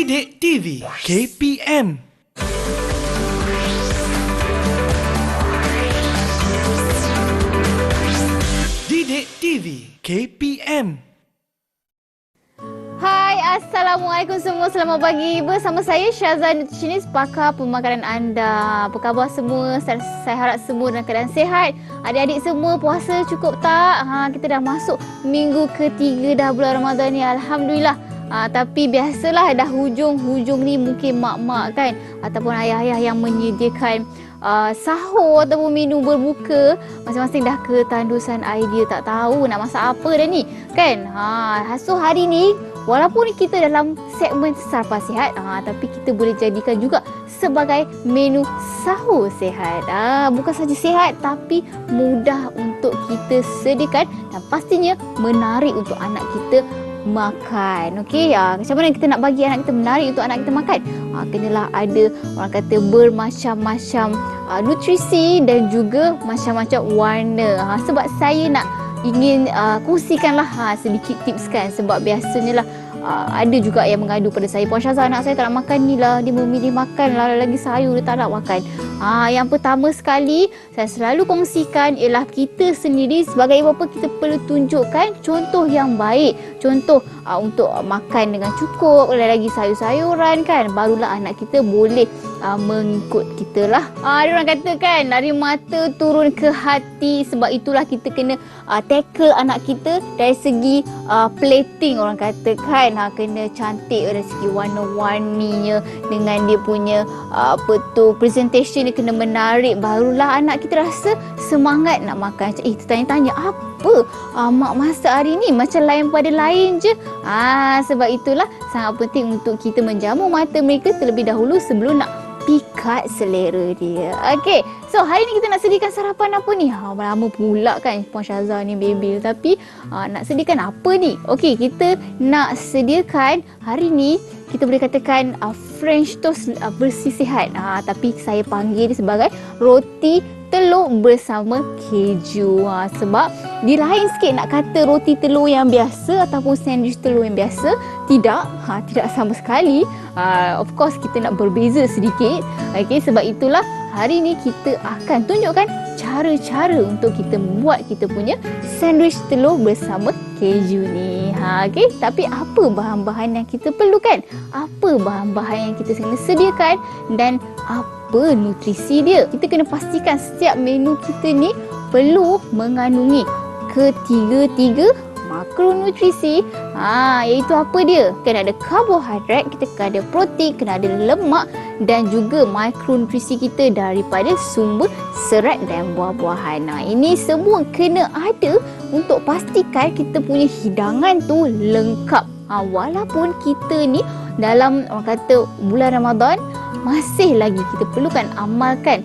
Didik TV KPM. Didik TV KPM. Hai, Assalamualaikum semua. Selamat pagi. Bersama saya Syazah, nutritionist, pakar pemakanan anda. Apa khabar semua? Saya harap semua dalam keadaan sihat. Adik-adik semua puasa cukup tak? Kita dah masuk minggu ketiga dah bulan Ramadan ni. Alhamdulillah. Tapi biasalah dah hujung ni mungkin mak-mak kan ataupun ayah-ayah yang menyediakan sahur ataupun menu berbuka, masing-masing dah ketandusan idea, tak tahu nak masak apa dah ni kan. So hari ni walaupun kita dalam segmen Sarapan Sihat, tapi kita boleh jadikan juga sebagai menu sahur sihat. Bukan saja sihat tapi mudah untuk kita sediakan dan pastinya menarik untuk anak kita makan. Okey, macam mana kita nak bagi anak kita menarik untuk anak kita makan? Kenalah ada orang kata bermacam-macam nutrisi dan juga macam-macam warna. Sebab saya nak ingin kongsikanlah sedikit tips kan, sebab biasanya lah ada juga yang mengadu pada saya, Puan Syazah, anak saya tak nak makan ni lah, dia memilih makan lah lagi sayur, dia tak nak makan. Yang pertama sekali saya selalu kongsikan ialah kita sendiri sebagai ibu bapa, kita perlu tunjukkan contoh yang baik. Contoh untuk makan dengan cukup, lagi sayur-sayuran kan, barulah anak kita boleh mengikut kita lah. Ada orang kata kan, dari mata turun ke hati. Sebab itulah kita kena tackle anak kita dari segi plating, orang kata kan, kena cantik dari segi warna-warninya, dengan dia punya presentation dia kena menarik, barulah anak kita rasa semangat nak makan. Tertanya-tanya apa mak masak hari ni macam lain pada lain je. Sebab itulah sangat penting untuk kita menjamu mata mereka terlebih dahulu sebelum nak pikat selera dia. Okey, so hari ni kita nak sediakan sarapan apa ni? Lama pula kan Puan Syazah ni baby, tapi nak sediakan apa ni? Okey, kita nak sediakan hari ni, kita boleh katakan French toast bersih sihat. Tapi saya panggil dia sebagai roti telur bersama keju. Sebab dia lain sikit nak kata roti telur yang biasa ataupun sandwich telur yang biasa. Tidak sama sekali. Of course kita nak berbeza sedikit. Okay, sebab itulah hari ni kita akan tunjukkan cara-cara untuk kita buat kita punya sandwich telur bersama keju ni. Okay, tapi apa bahan-bahan yang kita perlukan? Apa bahan-bahan yang kita kena sediakan dan apa nutrisi dia? Kita kena pastikan setiap menu kita ni perlu mengandungi ketiga-tiga makronutrisi. Iaitu apa dia? Kena ada karbohidrat, kita kena ada protein, kena ada lemak dan juga makronutrisi kita daripada sumber serat dan buah-buahan. Ini semua kena ada untuk pastikan kita punya hidangan tu lengkap. Walaupun kita ni dalam orang kata bulan Ramadan, masih lagi kita perlukan amalkan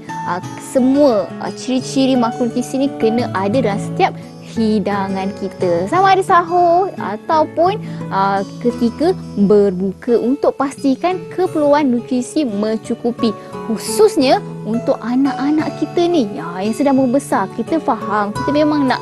semua ciri-ciri makronutrisi ni kena ada dalam setiap hidangan kita, sama ada sahur ataupun ketika berbuka, untuk pastikan keperluan nutrisi mencukupi, khususnya untuk anak-anak kita ni yang sedang membesar. Kita faham, kita memang nak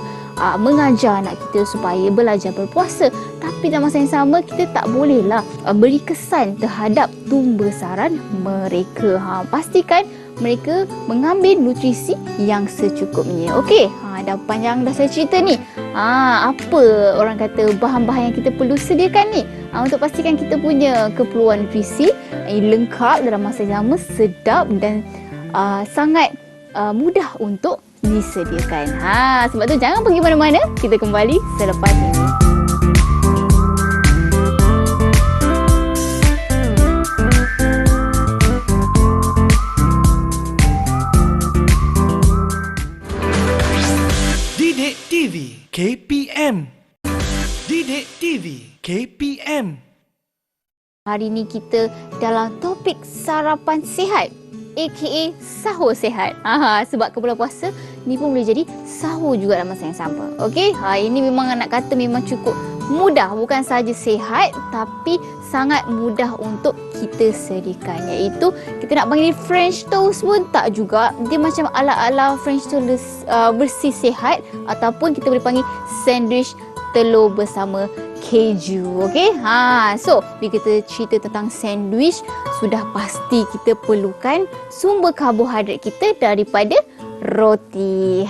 mengajar anak kita supaya belajar berpuasa, tapi dalam masa yang sama kita tak bolehlah beri kesan terhadap pembesaran mereka. Pastikan mereka mengambil nutrisi yang secukupnya. Okey, dah panjang dah saya cerita ni. Apa orang kata bahan-bahan yang kita perlu sediakan ni untuk pastikan kita punya keperluan nutrisi lengkap dalam masa yang sama, sedap dan sangat mudah untuk disediakan. Sebab tu jangan pergi mana-mana. Kita kembali selepas ini. Didik TV KPM. Didik TV KPM. Hari ni kita dalam topik sarapan sihat, aka sahur sihat. Sebab ke bulan puasa ni pun boleh jadi sahur juga dalam masa yang sama. Okey, ini memang nak kata memang cukup mudah, bukan saja sihat tapi sangat mudah untuk kita sediakan. Iaitu kita nak panggil French toast pun tak juga, dia macam ala-ala French toast bersih sihat, ataupun kita boleh panggil sandwich telur bersama keju. Okey. So bila kita cerita tentang sandwich, sudah pasti kita perlukan sumber karbohidrat kita daripada roti.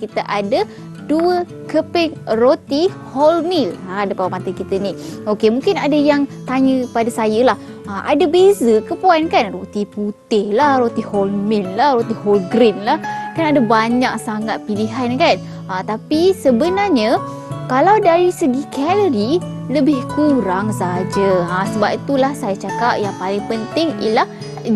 Kita ada 2 keping roti wholemeal depan mata kita ni. Okey, mungkin ada yang tanya pada saya lah, ada beza ke puan kan? Roti putih lah, roti wholemeal lah, roti whole grain lah. Kan ada banyak sangat pilihan kan? Tapi sebenarnya kalau dari segi kalori lebih kurang saja. Sebab itulah saya cakap yang paling penting ialah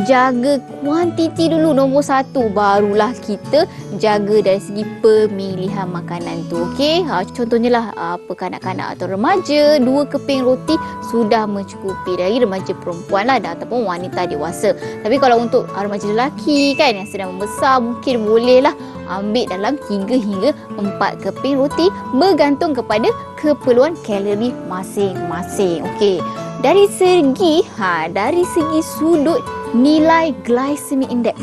jaga kuantiti dulu, nombor 1, barulah kita jaga dari segi pemilihan makanan tu. Okey, contohnya lah kanak-kanak atau remaja, 2 keping roti sudah mencukupi. Dari remaja perempuan lah ataupun wanita dewasa. Tapi kalau untuk remaja lelaki kan yang sedang membesar, mungkin bolehlah ambil dalam 3 hingga 4 keping roti bergantung kepada keperluan kalori masing-masing. Okey. Dari segi sudut nilai glycemic index,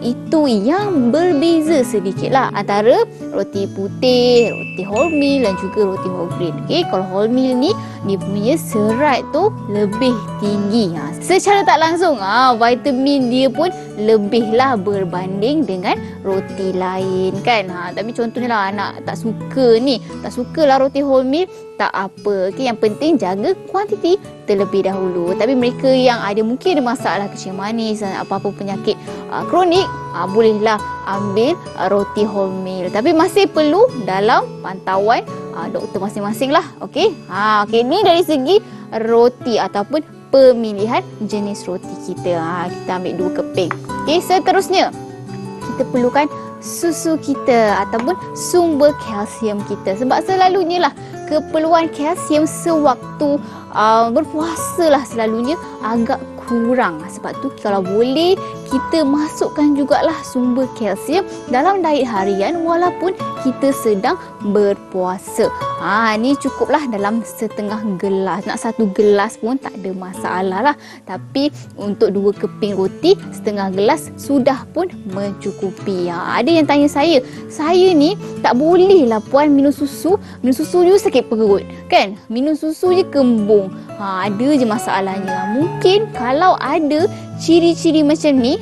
itu yang berbeza sedikitlah antara roti putih, roti wholemeal dan juga roti whole grain. Okey, kalau wholemeal ni dia punya serat tu lebih tinggi. Secara tak langsung vitamin dia pun lebihlah berbanding dengan roti lain kan. Tapi contohnya lah anak tak sukalah roti wholemeal, tak apa. Okey, yang penting jaga kuantiti terlebih dahulu. Tapi mereka yang mungkin ada masalah kecil manis dan apa-apa penyakit kronik, bolehlah ambil roti wholemeal. Tapi masih perlu dalam pantauan doktor masing-masing lah. Okey. Okey, ni dari segi roti ataupun pemilihan jenis roti kita. Kita ambil 2 keping. Okey, seterusnya kita perlukan susu kita ataupun sumber kalsium kita. Sebab selalunya lah keperluan kalsium sewaktu berpuasa lah selalunya agak kurang. Sebab tu kalau boleh kita masukkan jugalah sumber kalsium dalam diet harian walaupun kita sedang berpuasa. Ni cukuplah dalam setengah gelas. Nak 1 gelas pun tak ada masalah lah. Tapi untuk 2 keping roti, setengah gelas sudah pun mencukupi. Ada yang tanya saya ni tak boleh lah puan minum susu je sakit perut kan? Minum susu je kembung. Ada je masalahnya. Mungkin kalau ada ciri-ciri macam ni,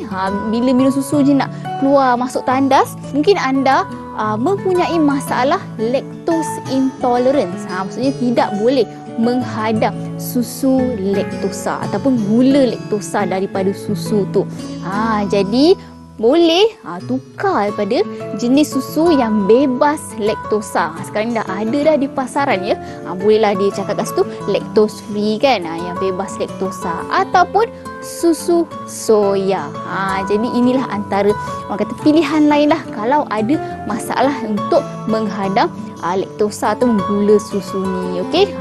bila minum susu je nak keluar masuk tandas, mungkin anda mempunyai masalah lactose intolerance. Maksudnya tidak boleh menghadap susu laktosa ataupun gula laktosa daripada susu tu. Jadi boleh tukar daripada jenis susu yang bebas laktosa. Sekarang dah ada dah di pasaran ya. Bolehlah dia cakap kat situ lactose free kan, yang bebas laktosa ataupun susu soya. Jadi inilah antara orang kata pilihan lain lah kalau ada masalah untuk menghadam laktosa atau gula susu ni. Okey.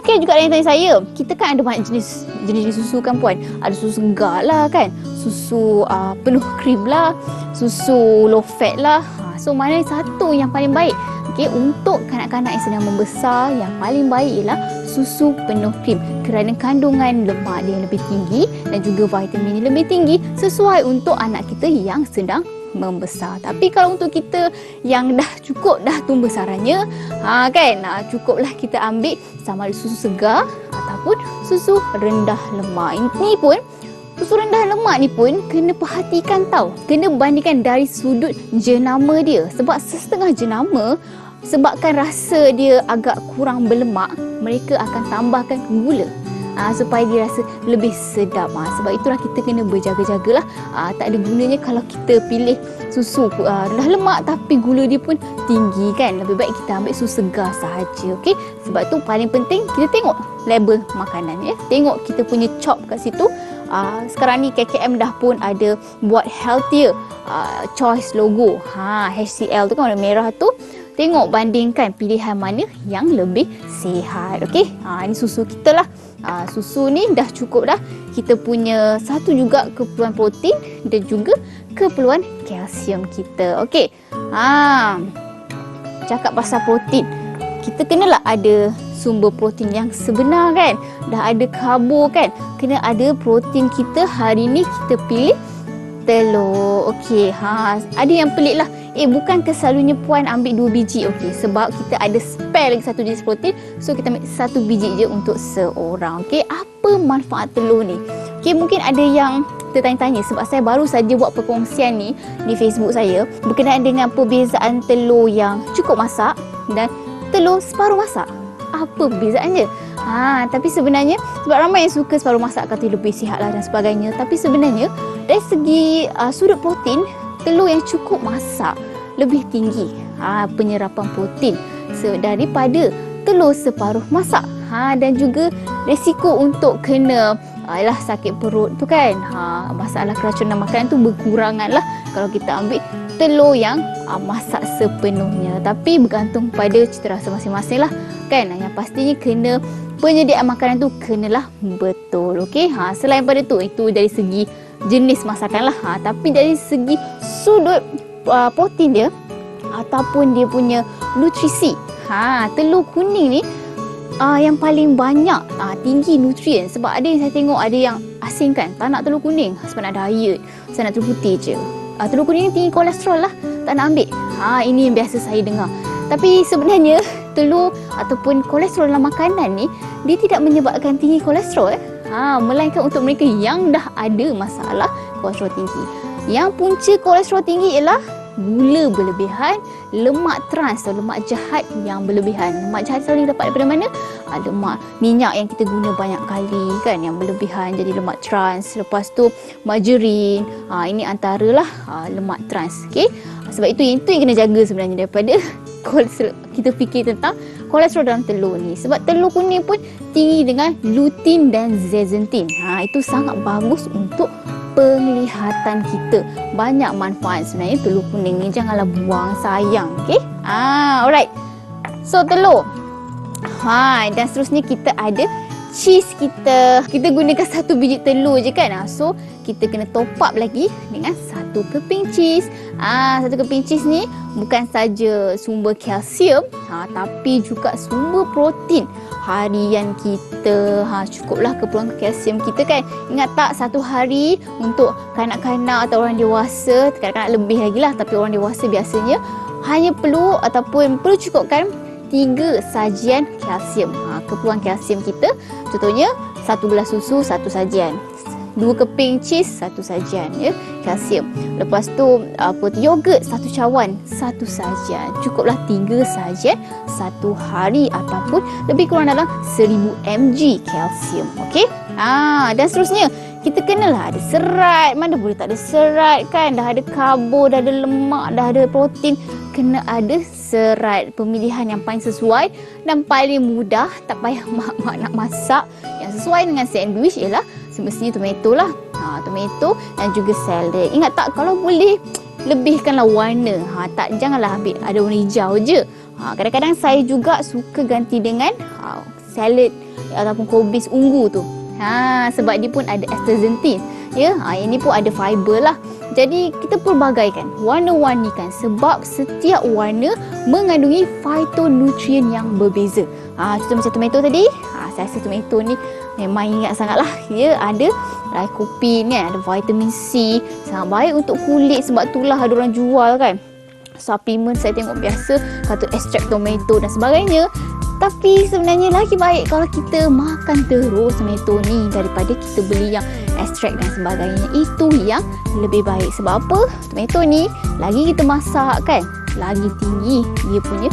Okey, juga ada yang tanya saya, kita kan ada banyak jenis susu kan puan. Ada susu segar lah kan, susu penuh krim lah, susu low fat lah. So mana satu yang paling baik? Okey, untuk kanak-kanak yang sedang membesar, yang paling baik ialah susu penuh krim kerana kandungan lemak dia lebih tinggi dan juga vitamin dia lebih tinggi sesuai untuk anak kita yang sedang membesar. Tapi kalau untuk kita yang dah cukup dah tumbuh sarannya, cukuplah kita ambil sama ada susu segar ataupun susu rendah lemak. Ini pun susu rendah lemak ni pun kena perhatikan tau. Kena bandingkan dari sudut jenama dia. Sebab setengah jenama, sebabkan rasa dia agak kurang berlemak, mereka akan tambahkan gula supaya dia rasa lebih sedap. Sebab itulah kita kena berjaga-jagalah. Tak ada gunanya kalau kita pilih susu rendah lemak tapi gula dia pun tinggi kan. Lebih baik kita ambil susu segar sahaja. Okey. Sebab tu paling penting kita tengok label makanan ya. Tengok kita punya chop kat situ. Sekarang ni KKM dah pun ada buat healthier choice logo. HCL tu kan warna merah tu. Tengok bandingkan pilihan mana yang lebih sihat. Okey. Ini susu kita lah. Susu ni dah cukup dah. Kita punya satu juga keperluan protein dan juga keperluan kalsium kita. Okey. Cakap pasal protein, kita kenalah ada sumber protein yang sebenar kan. Dah ada karbo kan. Kena ada protein kita. Hari ni kita pilih telur. Okey. Ada yang pelik lah. bukan selalunya puan ambil 2 biji. Okey, sebab kita ada spare lagi 1 jenis protein. So kita ambil 1 biji je untuk seorang. Okey, apa manfaat telur ni? Okey, mungkin ada yang tertanya-tanya sebab saya baru saja buat perkongsian ni di Facebook saya berkenaan dengan perbezaan telur yang cukup masak dan telur separuh masak. Apa perbezaannya? Tapi sebenarnya sebab ramai yang suka separuh masak kata lebih sihat lah dan sebagainya. Tapi sebenarnya dari segi sudut protein, telur yang cukup masak lebih tinggi penyerapan protein daripada telur separuh masak. Dan juga risiko untuk kena sakit perut tu kan, masalah keracunan makanan tu berkurangan lah kalau kita ambil telur yang masak sepenuhnya. Tapi bergantung pada cita rasa masing-masing lah kan. Yang pastinya kena penyediaan makanan tu kenalah betul. Okey, selain pada tu, itu dari segi jenis masakan lah. Tapi dari segi sudut protein dia ataupun dia punya nutrisi, telur kuning ni yang paling banyak tinggi nutrien. Sebab ada yang saya tengok ada yang asingkan, tak nak telur kuning sebab nak diet, saya nak telur putih je. Telur kuning ni tinggi kolesterol lah, tak nak ambil. Ini yang biasa saya dengar. Tapi sebenarnya telur ataupun kolesterol dalam makanan ni dia tidak menyebabkan tinggi kolesterol melainkan untuk mereka yang dah ada masalah kolesterol tinggi. Yang punca kolesterol tinggi ialah gula berlebihan, lemak trans atau lemak jahat yang berlebihan. Lemak jahat selalu dapat daripada mana? Lemak minyak yang kita guna banyak kali kan, yang berlebihan jadi lemak trans. Lepas tu margarin, ini antaralah lemak trans. Okey, sebab itu yang kena jaga sebenarnya daripada kolesterol. Kita fikir tentang kolesterol dalam telur ni. Sebab telur kuning pun tinggi dengan lutein dan zeaxanthin. Itu sangat bagus untuk penglihatan kita. Banyak manfaat sebenarnya telur kuning ni, janganlah buang, sayang. Okey, alright. So telur, dan seterusnya kita ada cheese kita. Kita gunakan 1 biji telur je kan. So kita kena top up lagi dengan 1 keping cheese. 1 keping cheese ni bukan saja sumber kalsium, tapi juga sumber protein harian kita. Cukuplah keperluan kalsium kita kan. Ingat tak, 1 hari untuk kanak-kanak atau orang dewasa, kanak-kanak lebih lagi lah, tapi orang dewasa biasanya hanya perlu ataupun perlu cukupkan 3 sajian kalsium. Keperluan kalsium kita contohnya 1 gelas susu 1 sajian, 2 keping cheese 1 sajian kalsium. Lepas tu yogurt 1 cawan 1 sajian. Cukuplah 3 sajian 1 hari ataupun lebih kurang dalam 1000 mg kalsium. Okey, dan seterusnya kita kenalah ada serat. Mana boleh tak ada serat kan? Dah ada karbo, dah ada lemak, dah ada protein, kena ada serat. Pemilihan yang paling sesuai dan paling mudah, tak payah mak-mak nak masak, yang sesuai dengan sandwich ialah semestinya tomato lah. Tomato dan juga salad. Ingat tak, kalau boleh lebihkanlah warna. Janganlah ambil ada warna hijau je. Kadang-kadang saya juga suka ganti dengan salad ataupun kubis ungu tu. Sebab dia pun ada astaxanthin. Ini pun ada fiber lah. Jadi kita pelbagaikan, warna-warnikan sebab setiap warna mengandungi phytonutrien yang berbeza. Contoh macam tomato tadi, saya rasa tomato ni memang ingat sangatlah. Dia ada lycopene kan, ada vitamin C, sangat baik untuk kulit. Sebab itulah ada orang jual kan suplemen, saya tengok biasa kata extract tomato dan sebagainya. Tapi sebenarnya lagi baik kalau kita makan terus tomato ni daripada kita beli yang extract dan sebagainya. Itu yang lebih baik. Sebab apa? Tomato ni lagi kita masak kan, lagi tinggi dia punya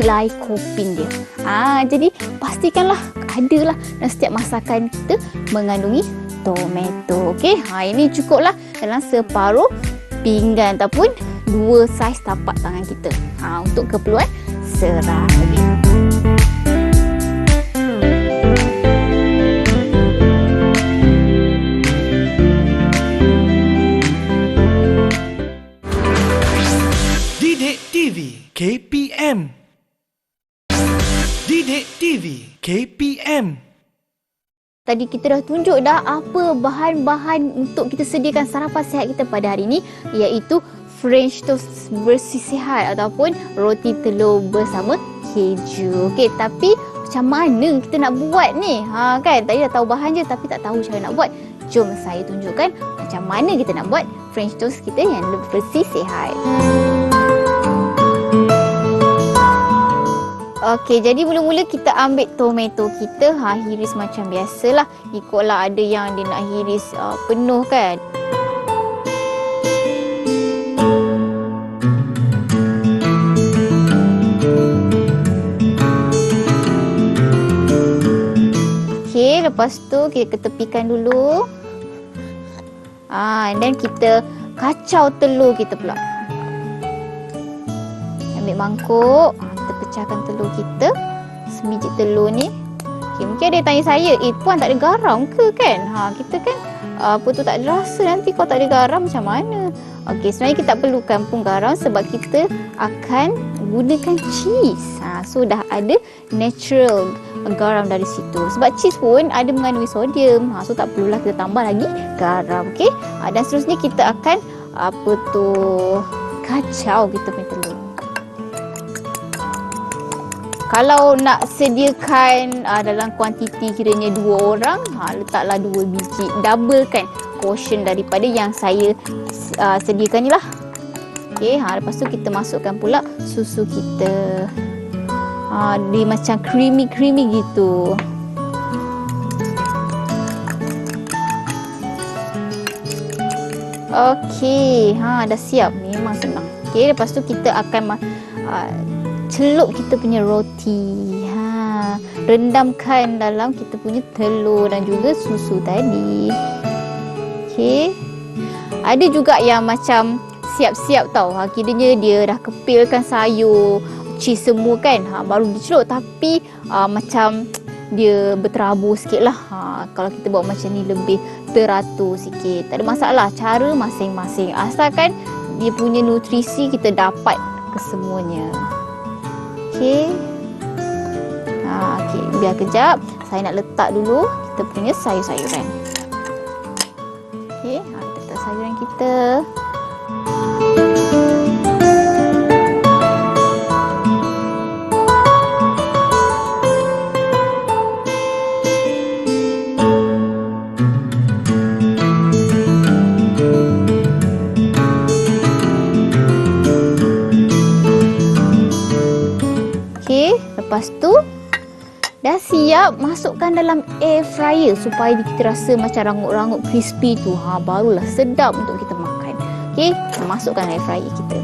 glycopene dia. Jadi pastikanlah adalah dalam setiap masakan kita mengandungi tomato. Okey, ini cukuplah dalam separuh pinggan ataupun 2 saiz tapak tangan kita untuk keperluan serat. Didik TV KPM. Didik TV KPM. Tadi kita dah tunjuk dah apa bahan-bahan untuk kita sediakan sarapan sihat kita pada hari ini, iaitu French toast bersih sihat ataupun roti telur bersama keju. Okey, tapi macam mana kita nak buat ni? Kan tadi dah tahu bahan je tapi tak tahu cara nak buat. Jom saya tunjukkan macam mana kita nak buat French toast kita yang bersih sihat. Okey, jadi mula-mula kita ambil tomato kita, hiris macam biasalah. Ikutlah ada yang dia nak hiris penuh kan. Okey, lepas tu kita ketepikan dulu. And then kita kacau telur kita pula. Ambil mangkuk, kita pecahkan telur kita. Semijik telur ni. Okay, mungkin ada yang tanya saya, Puan tak ada garam ke kan? Kita kan tak ada rasa, nanti kalau tak ada garam macam mana? Okey, sebenarnya kita tak perlukan pun garam sebab kita akan gunakan cheese. So dah ada natural garam dari situ. Sebab cheese pun ada mengandungi sodium. So tak perlulah kita tambah lagi garam. Okey. Dan seterusnya kita akan kacau kita punya telur. Kalau nak sediakan dalam kuantiti kiranya 2 orang, letaklah 2 biji. Doublekan portion daripada yang saya sediakan ni lah. Okey, lepas tu kita masukkan pula susu kita. Dia macam creamy gitu. Okey, dah siap. Memang senang. Okey, lepas tu kita akan celup kita punya roti. Rendamkan dalam kita punya telur dan juga susu tadi. Okey. Ada juga yang macam siap-siap tau. Kiranya dia dah kepilkan sayur, cheese semua kan. Baru dicelup tapi macam dia berterabur sikit lah. Kalau kita buat macam ni lebih teratur sikit. Tak ada masalah. Cara masing-masing. Asalkan dia punya nutrisi kita dapat kesemuanya. Okey. Okey, biar kejap. Saya nak letak dulu kita punya sayur-sayuran. Okey, kita letak sayuran kita. Lepas tu dah siap, masukkan dalam air fryer supaya kita rasa macam rangup-rangup crispy tu. Barulah sedap untuk kita makan. Okey, kita masukkan air fryer kita.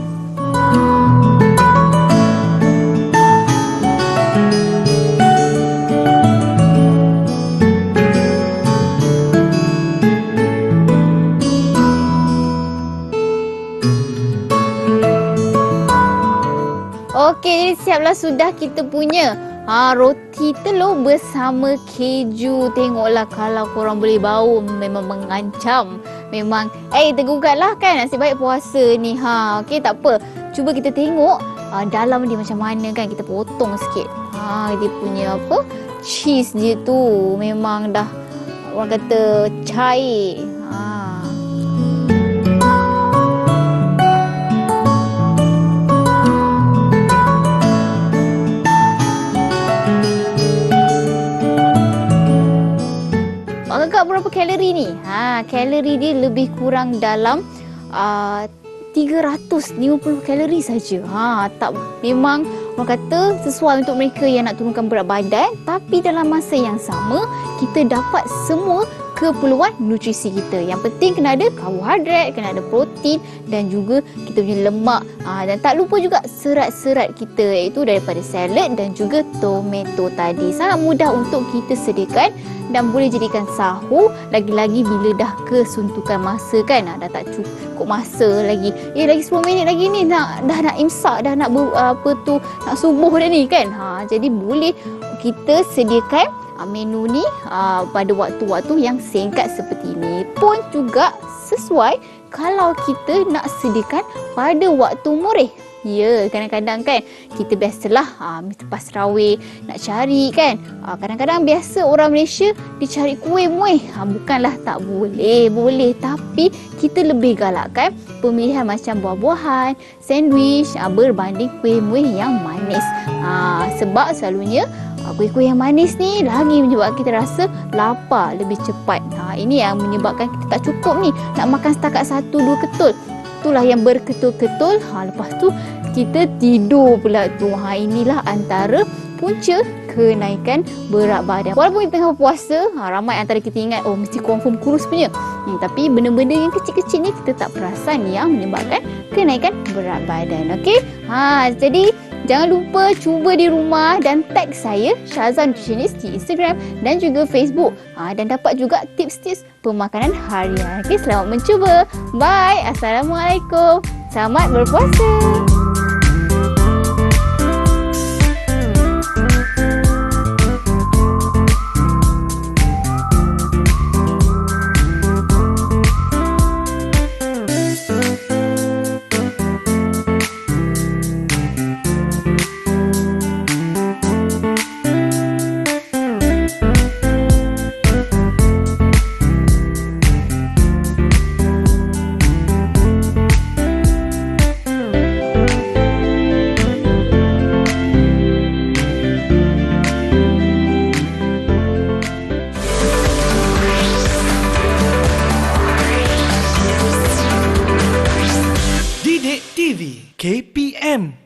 Okey, jadi siaplah sudah kita punya roti telur bersama keju. Tengoklah kalau korang boleh bau, memang mengancam. Memang tergugatlah kan, nasib baik puasa ni. Okey, tak apa. Cuba kita tengok dalam dia macam mana kan. Kita potong sikit. Dia punya cheese dia tu memang dah orang kata cair. Agak berapa kalori ni? Kalori dia lebih kurang dalam 350 kalori saja. Memang orang kata sesuai untuk mereka yang nak turunkan berat badan, tapi dalam masa yang sama kita dapat semua keperluan nutrisi kita. Yang penting kena ada karbohidrat, kena ada protein dan juga kita punya lemak. Dan tak lupa juga serat-serat kita, iaitu daripada salad dan juga tomato tadi. Sangat mudah untuk kita sediakan dan boleh jadikan sahur, lagi-lagi bila dah kesuntukan masa kan. Dah tak cukup masa lagi. Lagi 10 minit lagi ni dah nak imsak, dah nak nak subuh dah ni kan. Jadi boleh kita sediakan menu ni pada waktu-waktu yang singkat seperti ini. Pun juga sesuai kalau kita nak sediakan pada waktu murih. Ya, kadang-kadang kan kita biasalah lepas tarawih nak cari kan. Kadang-kadang biasa orang Malaysia dicari kuih muih. Bukanlah tak boleh, boleh, tapi kita lebih galakkan pemilihan macam buah-buahan, sandwich berbanding kuih muih yang manis. Sebab selalunya kuih-kuih yang manis ni lagi menyebabkan kita rasa lapar lebih cepat. Ini yang menyebabkan kita tak cukup ni nak makan setakat 1-2 ketul. Itulah yang berketul-ketul. Lepas tu kita tidur pula tu. Inilah antara punca kenaikan berat badan. Walaupun kita tengah puasa, ramai antara kita ingat mesti confirm kurus punya. Tapi benda-benda yang kecil-kecil ni kita tak perasan yang menyebabkan kenaikan berat badan. Okey? Jadi jangan lupa cuba di rumah dan tag saya Syaza Nutritionist di Instagram dan juga Facebook. Dan dapat juga tips-tips pemakanan harian. Okey, selamat mencuba. Bye. Assalamualaikum. Selamat berpuasa. Didik TV KPM